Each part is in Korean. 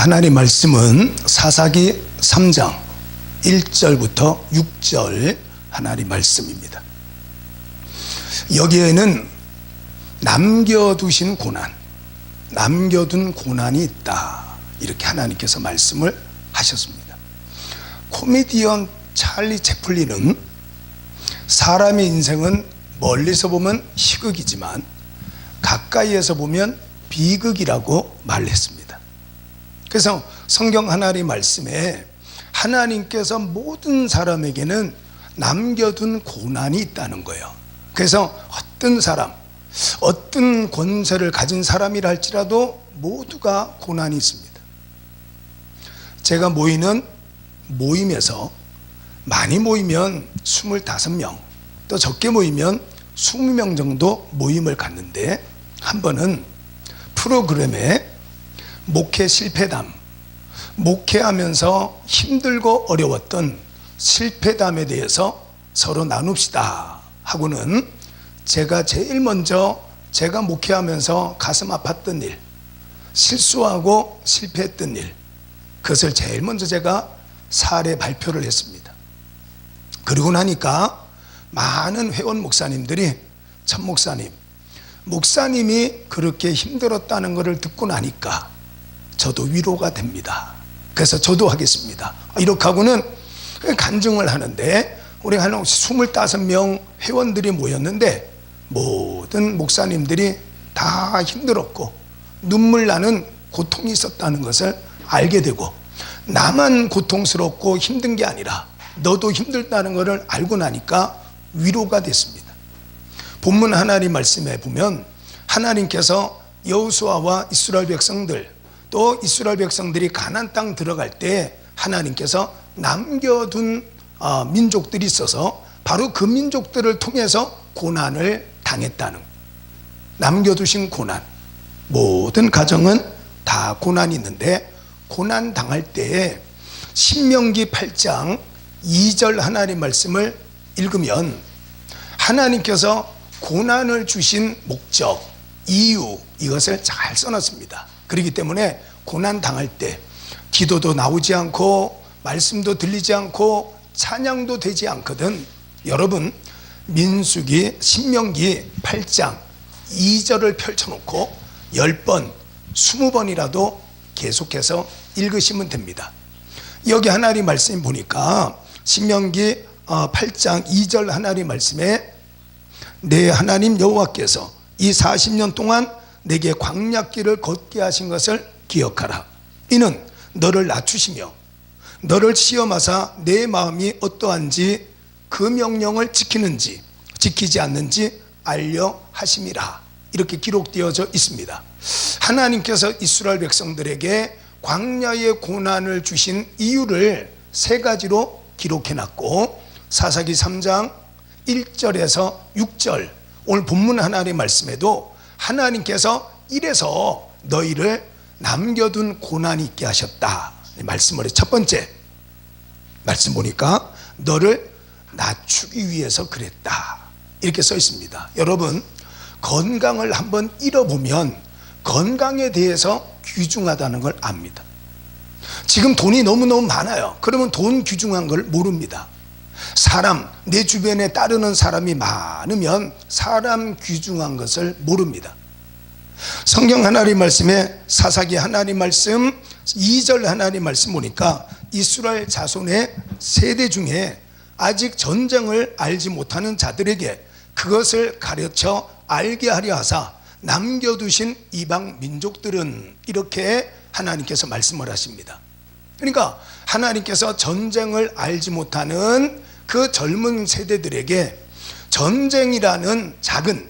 하나님 말씀은 사사기 3장 1절부터 6절 하나님 말씀입니다. 여기에는 남겨두신 고난, 남겨둔 고난이 있다, 이렇게 하나님께서 말씀을 하셨습니다. 코미디언 찰리 채플린은 사람의 인생은 멀리서 보면 희극이지만 가까이에서 보면 비극이라고 말했습니다. 그래서 성경 하나님 말씀에 하나님께서 모든 사람에게는 남겨둔 고난이 있다는 거예요. 그래서 어떤 사람, 어떤 권세를 가진 사람이라 할지라도 모두가 고난이 있습니다. 제가 모이는 모임에서 많이 모이면 25명, 또 적게 모이면 20명 정도 모임을 갔는데, 한 번은 프로그램에 목회 실패담, 목회하면서 힘들고 어려웠던 실패담에 대해서 서로 나눕시다 하고는, 제가 제일 먼저 제가 목회하면서 가슴 아팠던 일, 실수하고 실패했던 일, 그것을 제일 먼저 제가 사례 발표를 했습니다. 그러고 나니까 많은 회원 목사님들이, 천 목사님, 목사님이 그렇게 힘들었다는 것을 듣고 나니까 저도 위로가 됩니다. 그래서 저도 하겠습니다, 이렇게 하고는 간증을 하는데, 우리 한 25명 회원들이 모였는데 모든 목사님들이 다 힘들었고 눈물 나는 고통이 있었다는 것을 알게 되고, 나만 고통스럽고 힘든 게 아니라 너도 힘들다는 것을 알고 나니까 위로가 됐습니다. 본문 하나님 말씀에 보면 하나님께서 여호수아와 이스라엘 백성들, 또 이스라엘 백성들이 가나안 땅 들어갈 때 하나님께서 남겨둔 민족들이 있어서 바로 그 민족들을 통해서 고난을 당했다는, 남겨두신 고난, 모든 가정은 다 고난이 있는데, 고난 당할 때에 신명기 8장 2절 하나님 말씀을 읽으면 하나님께서 고난을 주신 목적, 이유, 이것을 잘 써놨습니다. 그렇기 때문에 고난 당할 때 기도도 나오지 않고 말씀도 들리지 않고 찬양도 되지 않거든, 여러분 민수기 신명기 8장 2절을 펼쳐놓고 10번, 20번이라도 계속해서 읽으시면 됩니다. 여기 하나님 말씀 보니까 신명기 8장 2절 하나님 말씀에, 내 하나님 여호와께서 이 40년 동안 내게 광야길을 걷게 하신 것을 기억하라. 이는 너를 낮추시며 너를 시험하사 내 마음이 어떠한지 그 명령을 지키는지 지키지 않는지 알려 하심이라. 이렇게 기록되어져 있습니다. 하나님께서 이스라엘 백성들에게 광야의 고난을 주신 이유를 세 가지로 기록해놨고, 사사기 3장 1절에서 6절 오늘 본문 하나님 말씀에도 하나님께서 이래서 너희를 남겨둔 고난이 있게 하셨다 말씀을 첫 번째 말씀 보니까 너를 낮추기 위해서 그랬다, 이렇게 써 있습니다. 여러분, 건강을 한번 잃어보면 건강에 대해서 귀중하다는 걸 압니다. 지금 돈이 너무너무 많아요. 그러면 돈 귀중한 걸 모릅니다. 사람, 내 주변에 따르는 사람이 많으면 사람 귀중한 것을 모릅니다. 성경 하나님 말씀에 사사기 하나님 말씀 2절 하나님 말씀 보니까 이스라엘 자손의 세대 중에 아직 전쟁을 알지 못하는 자들에게 그것을 가르쳐 알게 하려 하사 남겨두신 이방 민족들은, 이렇게 하나님께서 말씀을 하십니다. 그러니까 하나님께서 전쟁을 알지 못하는 그 젊은 세대들에게 전쟁이라는 작은,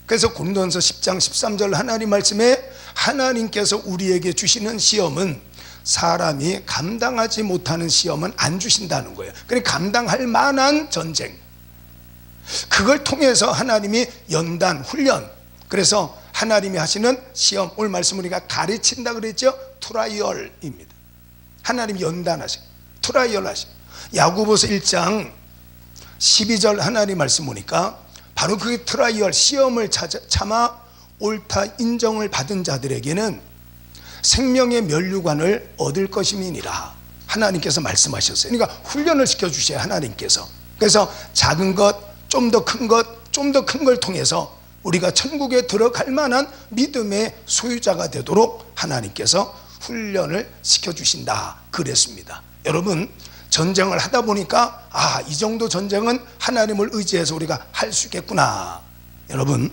그래서 고린도전서 10장 13절 하나님 말씀에 하나님께서 우리에게 주시는 시험은 사람이 감당하지 못하는 시험은 안 주신다는 거예요. 그러니까 감당할 만한 전쟁, 그걸 통해서 하나님이 연단, 훈련, 그래서 하나님이 하시는 시험, 오늘 말씀 우리가 가르친다 그랬죠? 트라이얼입니다. 하나님이 연단하셔, 트라이얼 하셔. 야고보서 1장 12절 하나님 말씀 보니까 바로 그 트라이얼, 시험을 참아 옳다 인정을 받은 자들에게는 생명의 면류관을 얻을 것임이니라. 하나님께서 말씀하셨어요. 그러니까 훈련을 시켜주셔요, 하나님께서. 그래서 작은 것, 좀 더 큰 것, 좀 더 큰 걸 통해서 우리가 천국에 들어갈 만한 믿음의 소유자가 되도록 하나님께서 훈련을 시켜주신다 그랬습니다. 여러분, 전쟁을 하다 보니까 이 정도 전쟁은 하나님을 의지해서 우리가 할 수 있겠구나. 여러분,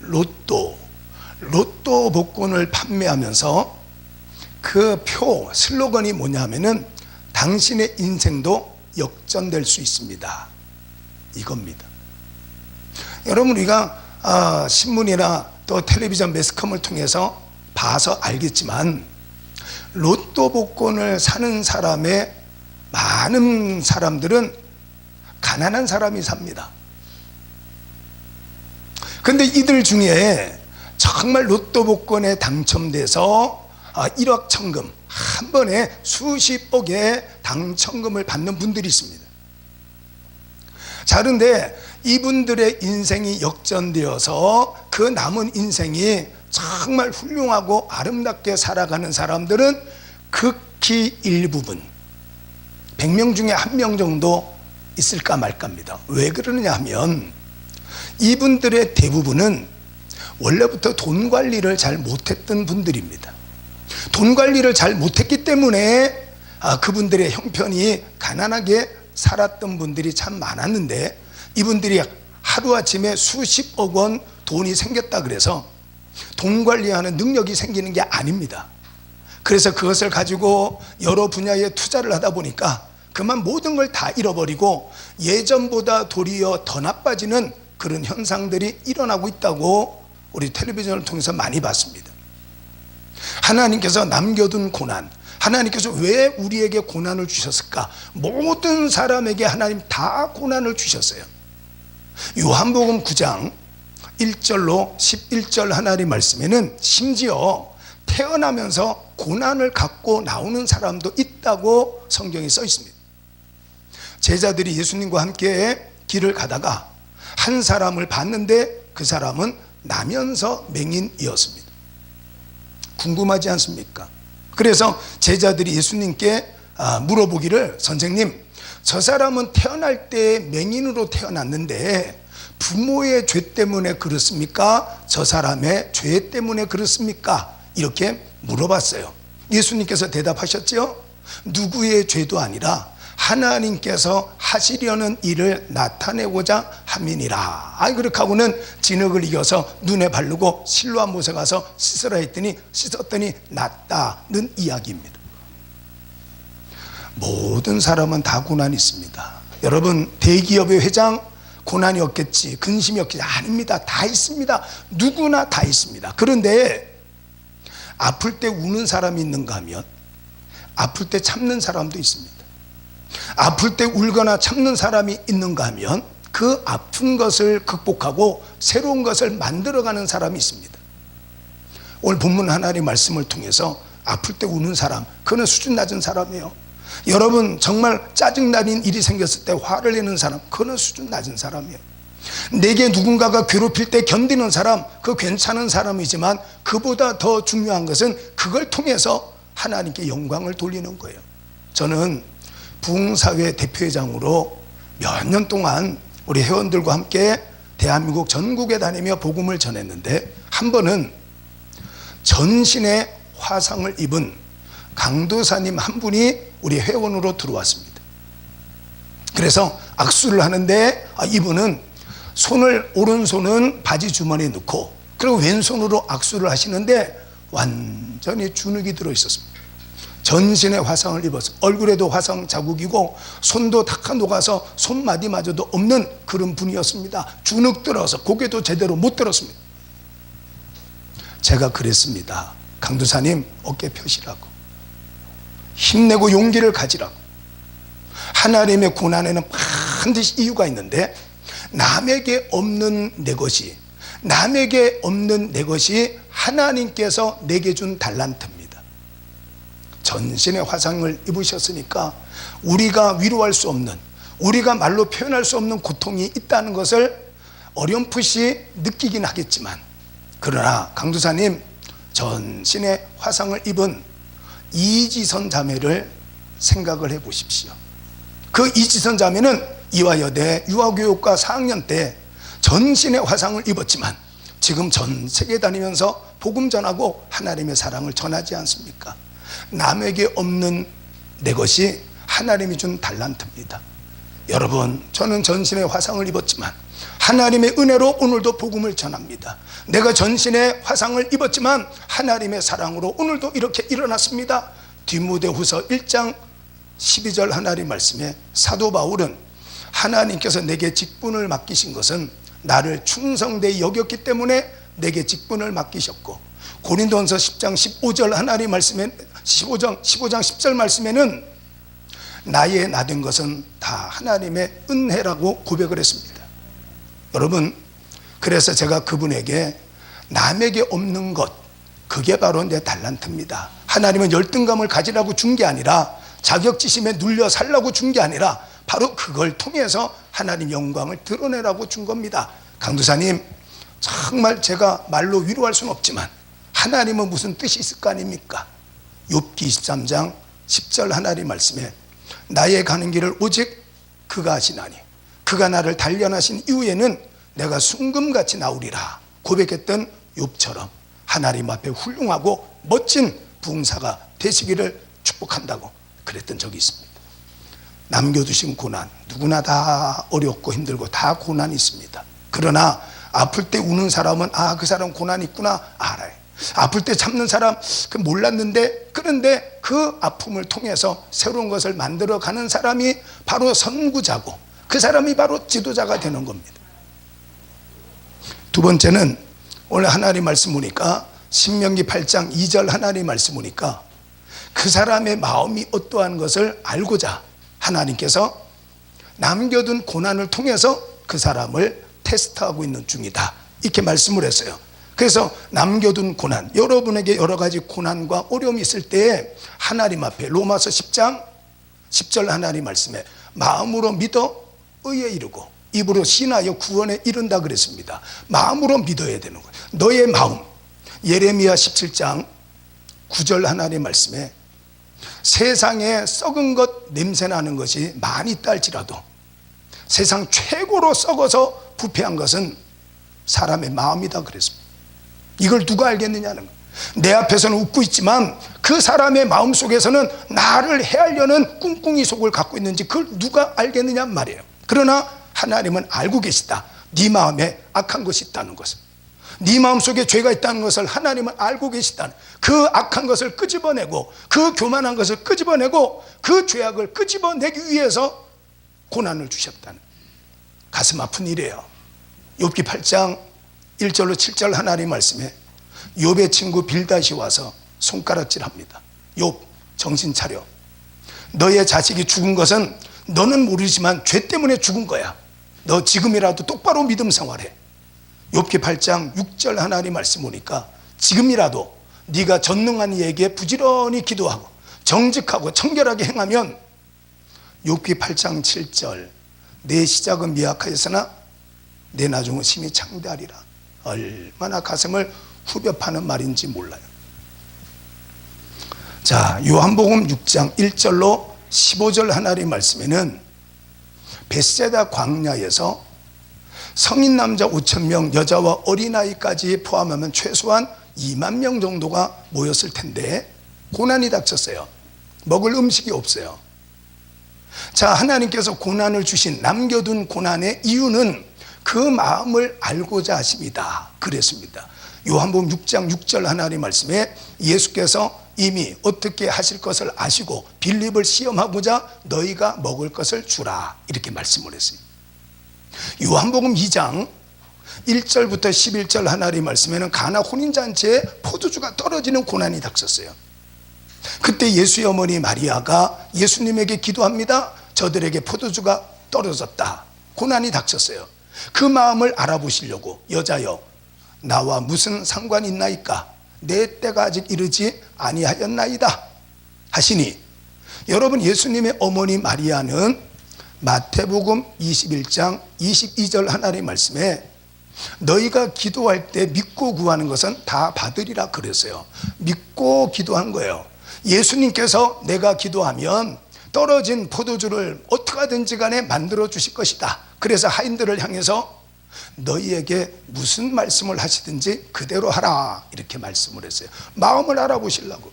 로또 복권을 판매하면서 그 슬로건이 뭐냐면은 당신의 인생도 역전될 수 있습니다, 이겁니다. 여러분, 우리가 신문이나 또 텔레비전 매스컴을 통해서 봐서 알겠지만 로또 복권을 사는 사람의 많은 사람들은 가난한 사람이 삽니다. 근데 이들 중에 정말 로또 복권에 당첨돼서 1억 천금, 한 번에 수십억의 당첨금을 받는 분들이 있습니다. 자, 그런데 이분들의 인생이 역전되어서 그 남은 인생이 정말 훌륭하고 아름답게 살아가는 사람들은 극히 일부분, 100명 중에 1명 정도 있을까 말까입니다. 왜 그러느냐 하면 이분들의 대부분은 원래부터 돈 관리를 잘 못했던 분들입니다. 돈 관리를 잘 못했기 때문에 그분들의 형편이 가난하게 살았던 분들이 참 많았는데, 이분들이 하루아침에 수십억 원 돈이 생겼다 그래서 돈 관리하는 능력이 생기는 게 아닙니다. 그래서 그것을 가지고 여러 분야에 투자를 하다 보니까 그만 모든 걸 다 잃어버리고 예전보다 도리어 더 나빠지는 그런 현상들이 일어나고 있다고 우리 텔레비전을 통해서 많이 봤습니다. 하나님께서 남겨둔 고난, 하나님께서 왜 우리에게 고난을 주셨을까? 모든 사람에게 하나님 다 고난을 주셨어요. 요한복음 9장 1절로 11절 하나님 말씀에는 심지어 태어나면서 고난을 갖고 나오는 사람도 있다고 성경에 써 있습니다. 제자들이 예수님과 함께 길을 가다가 한 사람을 봤는데 그 사람은 나면서 맹인이었습니다. 궁금하지 않습니까? 그래서 제자들이 예수님께 물어보기를, 선생님, 저 사람은 태어날 때 맹인으로 태어났는데 부모의 죄 때문에 그렇습니까? 저 사람의 죄 때문에 그렇습니까? 이렇게 물어봤어요. 예수님께서 대답하셨죠? 누구의 죄도 아니라 하나님께서 하시려는 일을 나타내고자 함이니라. 그렇게 하고는 진흙을 이겨서 눈에 바르고 실로암 못에 가서 씻으라 했더니 씻었더니 낫다는 이야기입니다. 모든 사람은 다 고난이 있습니다. 여러분, 대기업의 회장 고난이 없겠지, 근심이 없겠지, 아닙니다. 다 있습니다. 누구나 다 있습니다. 그런데 아플 때 우는 사람이 있는가 하면 아플 때 참는 사람도 있습니다. 아플 때 울거나 참는 사람이 있는가 하면 그 아픈 것을 극복하고 새로운 것을 만들어가는 사람이 있습니다. 오늘 본문 하나님의 말씀을 통해서 아플 때 우는 사람, 그는 수준 낮은 사람이에요. 여러분, 정말 짜증나는 일이 생겼을 때 화를 내는 사람, 그는 수준 낮은 사람이에요. 내게 누군가가 괴롭힐 때 견디는 사람, 그 괜찮은 사람이지만 그보다 더 중요한 것은 그걸 통해서 하나님께 영광을 돌리는 거예요. 저는 부흥사회 대표회장으로 몇 년 동안 우리 회원들과 함께 대한민국 전국에 다니며 복음을 전했는데, 한 번은 전신에 화상을 입은 강도사님 한 분이 우리 회원으로 들어왔습니다. 그래서 악수를 하는데 이분은 오른손은 바지 주머니에 넣고 그리고 왼손으로 악수를 하시는데 완전히 주눅이 들어 있었습니다. 전신에 화상을 입어서 얼굴에도 화상 자국이고 손도 다 녹아서 손마디마저도 없는 그런 분이었습니다. 주눅 들어서 고개도 제대로 못 들었습니다. 제가 그랬습니다. 강도사님, 어깨 펴시라고, 힘내고 용기를 가지라고. 하나님의 고난에는 반드시 이유가 있는데 남에게 없는 내 것이 하나님께서 내게 준 달란트입니다. 전신에 화상을 입으셨으니까 우리가 위로할 수 없는, 우리가 말로 표현할 수 없는 고통이 있다는 것을 어렴풋이 느끼긴 하겠지만, 그러나 강도사님, 전신에 화상을 입은 이지선 자매를 생각을 해 보십시오. 그 이지선 자매는 이화여대 유아교육과 4학년 때 전신에 화상을 입었지만 지금 전 세계 다니면서 복음 전하고 하나님의 사랑을 전하지 않습니까? 남에게 없는 내 것이 하나님이 준 달란트입니다. 여러분, 저는 전신에 화상을 입었지만 하나님의 은혜로 오늘도 복음을 전합니다. 내가 전신에 화상을 입었지만 하나님의 사랑으로 오늘도 이렇게 일어났습니다. 디모데후서 1장 12절 하나님 말씀에 사도 바울은 하나님께서 내게 직분을 맡기신 것은 나를 충성되이 여겼기 때문에 내게 직분을 맡기셨고, 고린도전서 10장 15절 하나님 말씀에 15장 10절 말씀에는 나의 나된 것은 다 하나님의 은혜라고 고백을 했습니다. 여러분, 그래서 제가 그분에게 남에게 없는 것, 그게 바로 내 달란트입니다. 하나님은 열등감을 가지라고 준 게 아니라, 자격지심에 눌려 살라고 준 게 아니라 바로 그걸 통해서 하나님 영광을 드러내라고 준 겁니다. 강도사님, 정말 제가 말로 위로할 수는 없지만 하나님은 무슨 뜻이 있을 거 아닙니까? 욥기 23장 10절 하나님 말씀에 나의 가는 길을 오직 그가 아시나니 그가 나를 단련하신 이후에는 내가 순금같이 나오리라 고백했던 욥처럼 하나님 앞에 훌륭하고 멋진 부흥사가 되시기를 축복한다고 그랬던 적이 있습니다. 남겨두신 고난, 누구나 다 어렵고 힘들고 다 고난이 있습니다. 그러나 아플 때 우는 사람은 그 사람 고난이 있구나 알아요. 아플 때 참는 사람 몰랐는데, 그런데 그 아픔을 통해서 새로운 것을 만들어가는 사람이 바로 선구자고, 그 사람이 바로 지도자가 되는 겁니다. 두 번째는 오늘 하나님 말씀 보니까 신명기 8장 2절 하나님 말씀 보니까 그 사람의 마음이 어떠한 것을 알고자 하나님께서 남겨둔 고난을 통해서 그 사람을 테스트하고 있는 중이다, 이렇게 말씀을 했어요. 그래서 남겨둔 고난, 여러분에게 여러 가지 고난과 어려움이 있을 때 하나님 앞에 로마서 10장 10절 하나님 말씀에 마음으로 믿어 의에 이르고 입으로 신하여 구원에 이른다 그랬습니다. 마음으로 믿어야 되는 거예요. 너의 마음, 예레미야 17장 9절 하나님 말씀에 세상에 썩은 것 냄새나는 것이 많이 있다 할지라도 세상 최고로 썩어서 부패한 것은 사람의 마음이다 그랬습니다. 이걸 누가 알겠느냐는 거예요. 내 앞에서는 웃고 있지만 그 사람의 마음 속에서는 나를 해하려는 꿍꿍이 속을 갖고 있는지 그걸 누가 알겠느냐 말이에요. 그러나 하나님은 알고 계시다. 네 마음에 악한 것이 있다는 것을, 네 마음속에 죄가 있다는 것을 하나님은 알고 계시다는, 그 악한 것을 끄집어내고 그 교만한 것을 끄집어내고 그 죄악을 끄집어내기 위해서 고난을 주셨다는, 가슴 아픈 일이에요. 욥기 8장 1절로 7절 하나님 말씀에 욥의 친구 빌닷이 와서 손가락질합니다. 욥, 정신 차려. 너의 자식이 죽은 것은 너는 모르지만 죄 때문에 죽은 거야. 너 지금이라도 똑바로 믿음 생활해. 욥기 8장 6절 하나님 말씀 보니까 지금이라도 네가 전능한 이에게 부지런히 기도하고 정직하고 청결하게 행하면, 욥기 8장 7절 내 시작은 미약하였으나 내 나중은 심히 창대하리라. 얼마나 가슴을 후벼 파는 말인지 몰라요. 자, 요한복음 6장 1절로 15절 하나님 말씀에는 벳세다 광야에서 성인 남자 5,000명, 여자와 어린아이까지 포함하면 최소한 2만 명 정도가 모였을 텐데 고난이 닥쳤어요. 먹을 음식이 없어요. 자, 하나님께서 고난을 주신, 남겨둔 고난의 이유는 그 마음을 알고자 하십니다 그랬습니다. 요한복음 6장 6절 하나님 말씀에 예수께서 이미 어떻게 하실 것을 아시고 빌립을 시험하고자 너희가 먹을 것을 주라, 이렇게 말씀을 했어요. 요한복음 2장 1절부터 11절 하나님 말씀에는 가나 혼인잔치에 포도주가 떨어지는 고난이 닥쳤어요. 그때 예수의 어머니 마리아가 예수님에게 기도합니다. 저들에게 포도주가 떨어졌다, 고난이 닥쳤어요. 그 마음을 알아보시려고 여자여 나와 무슨 상관이 있나이까, 내 때가 아직 이르지 아니하였나이다 하시니, 여러분, 예수님의 어머니 마리아는 마태복음 21장 22절 하나님 말씀에 너희가 기도할 때 믿고 구하는 것은 다 받으리라 그랬어요. 믿고 기도한 거예요. 예수님께서 내가 기도하면 떨어진 포도주를 어떻게 하든지 간에 만들어 주실 것이다. 그래서 하인들을 향해서 너희에게 무슨 말씀을 하시든지 그대로 하라 이렇게 말씀을 했어요. 마음을 알아보시려고.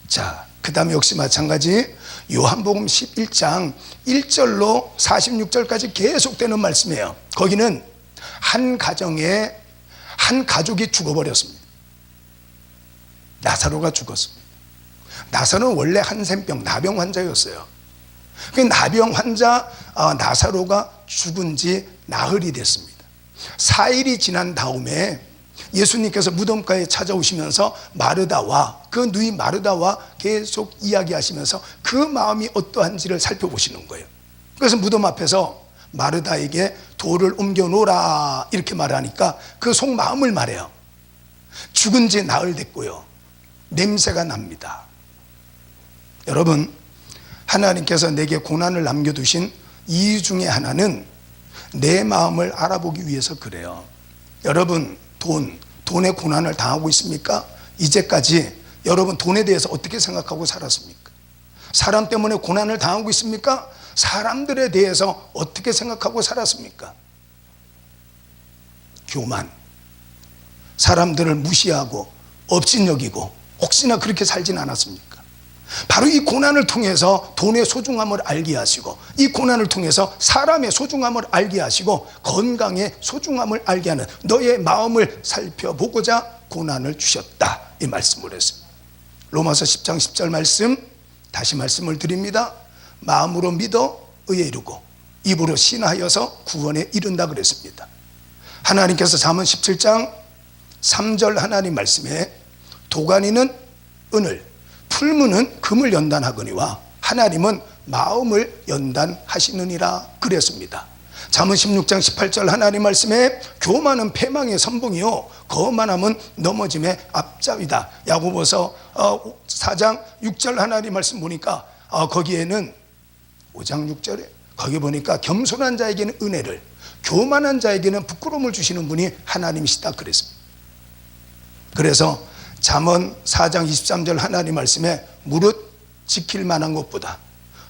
자, 그 다음에 역시 마찬가지 요한복음 11장 1절로 46절까지 계속되는 말씀이에요. 거기는 한 가정에 한 가족이 죽어버렸습니다. 나사로가 죽었습니다. 나사로는 원래 한센병 나병 환자였어요. 그 나병 환자 나사로가 죽은 지 나흘이 됐습니다. 4일이 지난 다음에 예수님께서 무덤가에 찾아오시면서 마르다와 그 누이 마르다와 계속 이야기하시면서 그 마음이 어떠한지를 살펴보시는 거예요. 그래서 무덤 앞에서 마르다에게 돌을 옮겨 놓으라 이렇게 말하니까 그 속마음을 말해요. 죽은 지 나흘 됐고요. 냄새가 납니다. 여러분, 하나님께서 내게 고난을 남겨두신 이유 중에 하나는 내 마음을 알아보기 위해서 그래요. 여러분, 돈에 고난을 당하고 있습니까? 이제까지 여러분 돈에 대해서 어떻게 생각하고 살았습니까? 사람 때문에 고난을 당하고 있습니까? 사람들에 대해서 어떻게 생각하고 살았습니까? 교만, 사람들을 무시하고 업신여기고 혹시나 그렇게 살진 않았습니까? 바로 이 고난을 통해서 돈의 소중함을 알게 하시고 이 고난을 통해서 사람의 소중함을 알게 하시고 건강의 소중함을 알게 하는 너의 마음을 살펴보고자 고난을 주셨다 이 말씀을 했습니다. 로마서 10장 10절 말씀 다시 말씀을 드립니다. 마음으로 믿어 의에 이르고 입으로 신하여서 구원에 이른다 그랬습니다. 하나님께서 잠언 17장 3절 하나님 말씀에 도가니는 은을 풀무는 금을 연단하거니와 하나님은 마음을 연단하시느니라 그랬습니다. 잠언 16장 18절 하나님 말씀에 교만은 패망의 선봉이요 거만함은 넘어짐의 앞잡이다. 야고보서 4장 6절 하나님 말씀 보니까 거기에는 5장 6절에 거기 보니까 겸손한 자에게는 은혜를 교만한 자에게는 부끄러움을 주시는 분이 하나님이시다 그랬습니다. 그래서 잠언 4장 23절 하나님 말씀에 무릇 지킬 만한 것보다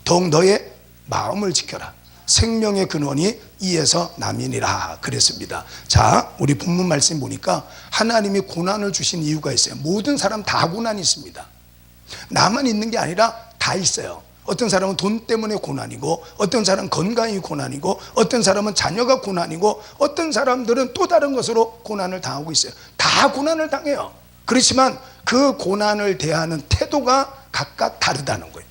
더욱 너의 마음을 지켜라. 생명의 근원이 이에서 남이니라 그랬습니다. 자, 우리 본문 말씀 보니까 하나님이 고난을 주신 이유가 있어요. 모든 사람 다 고난이 있습니다. 나만 있는 게 아니라 다 있어요. 어떤 사람은 돈 때문에 고난이고 어떤 사람은 건강이 고난이고 어떤 사람은 자녀가 고난이고 어떤 사람들은 또 다른 것으로 고난을 당하고 있어요. 다 고난을 당해요. 그렇지만 그 고난을 대하는 태도가 각각 다르다는 거예요.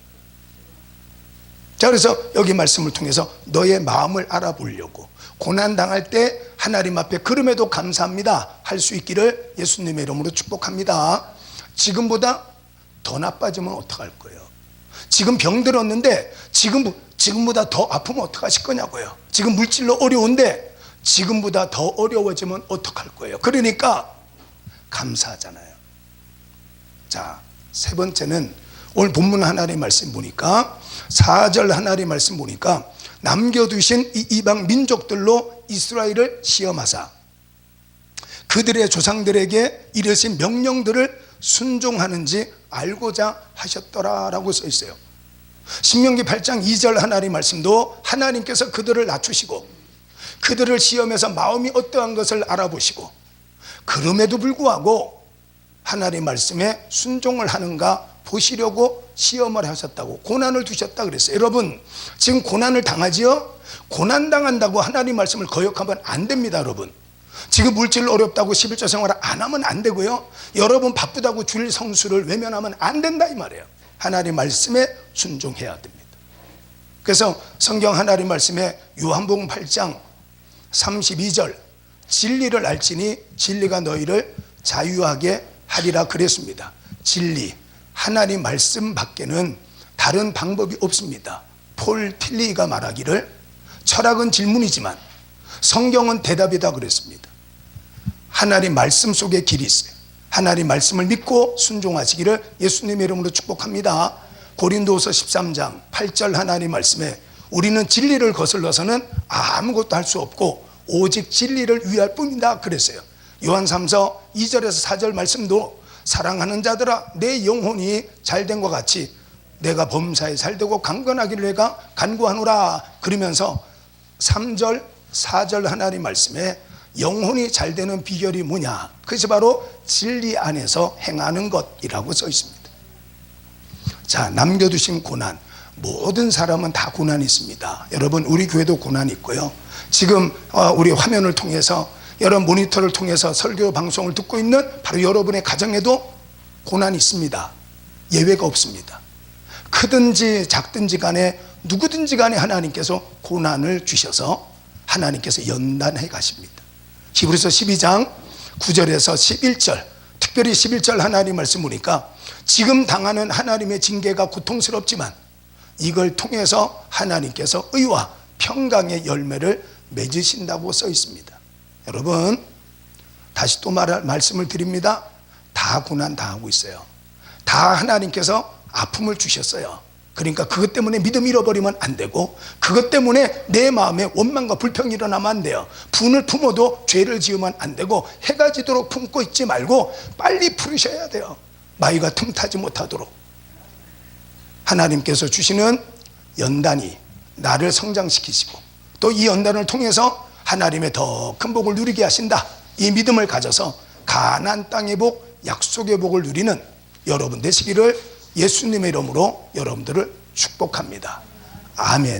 자, 그래서 여기 말씀을 통해서 너의 마음을 알아보려고 고난당할 때 하나님 앞에 그럼에도 감사합니다 할 수 있기를 예수님의 이름으로 축복합니다. 지금보다 더 나빠지면 어떡할 거예요? 지금 병들었는데 지금보다 더 아프면 어떡하실 거냐고요. 지금 물질로 어려운데 지금보다 더 어려워지면 어떡할 거예요. 그러니까 감사하잖아요. 자, 세 번째는 오늘 본문 하나님의 말씀 보니까 4절 하나님의 말씀 보니까 남겨두신 이 이방 민족들로 이스라엘을 시험하사 그들의 조상들에게 이르신 명령들을 순종하는지 알고자 하셨더라라고 써 있어요. 신명기 8장 2절 하나님의 말씀도 하나님께서 그들을 낮추시고 그들을 시험해서 마음이 어떠한 것을 알아보시고 그럼에도 불구하고 하나님의 말씀에 순종을 하는가 보시려고 시험을 하셨다고 고난을 두셨다 그랬어요. 여러분, 지금 고난을 당하지요? 고난 당한다고 하나님 말씀을 거역하면 안 됩니다. 여러분, 지금 물질 어렵다고 11조 생활을 안 하면 안 되고요, 여러분 바쁘다고 주일 성수를 외면하면 안 된다 이 말이에요. 하나님 말씀에 순종해야 됩니다. 그래서 성경 하나님 말씀에 요한복음 8장 32절 진리를 알지니 진리가 너희를 자유하게 하리라 그랬습니다. 진리, 하나님 말씀 밖에는 다른 방법이 없습니다. 폴 tilly가 말하기를 철학은 질문이지만 성경은 대답이다 그랬습니다. 하나님 말씀 속에 길이 있어요. 하나님 말씀을 믿고 순종하시기를 예수님의 이름으로 축복합니다. 고린도서 13장 8절 하나님 말씀에 우리는 진리를 거슬러서는 아무것도 할 수 없고 오직 진리를 위할 뿐이다 그랬어요. 요한 3서 2절에서 4절 말씀도 사랑하는 자들아 내 영혼이 잘된 것 같이 내가 범사에 잘되고 강건하기를 내가 간구하노라 그러면서 3절 4절 하나님 말씀에 영혼이 잘되는 비결이 뭐냐, 그것이 바로 진리 안에서 행하는 것이라고 써 있습니다. 자, 남겨두신 고난, 모든 사람은 다 고난이 있습니다. 여러분 우리 교회도 고난이 있고요. 지금 우리 화면을 통해서 여러 모니터를 통해서 설교 방송을 듣고 있는 바로 여러분의 가정에도 고난이 있습니다. 예외가 없습니다. 크든지 작든지 간에 누구든지 간에 하나님께서 고난을 주셔서 하나님께서 연단해 가십니다. 히브리서 12장 9절에서 11절, 특별히 11절 하나님 말씀 보니까 지금 당하는 하나님의 징계가 고통스럽지만 이걸 통해서 하나님께서 의와 평강의 열매를 맺으신다고 써 있습니다. 여러분 다시 또 말씀을 드립니다. 다 고난 당하고 있어요. 다 하나님께서 아픔을 주셨어요. 그러니까 그것 때문에 믿음 잃어버리면 안 되고, 그것 때문에 내 마음에 원망과 불평이 일어나면 안 돼요. 분을 품어도 죄를 지으면 안 되고, 해가 지도록 품고 있지 말고 빨리 풀으셔야 돼요. 마귀가 틈타지 못하도록. 하나님께서 주시는 연단이 나를 성장시키시고 또 이 연단을 통해서 하나님의 더 큰 복을 누리게 하신다, 이 믿음을 가져서 가나안 땅의 복, 약속의 복을 누리는 여러분 되시기를 예수님의 이름으로 여러분들을 축복합니다. 아멘.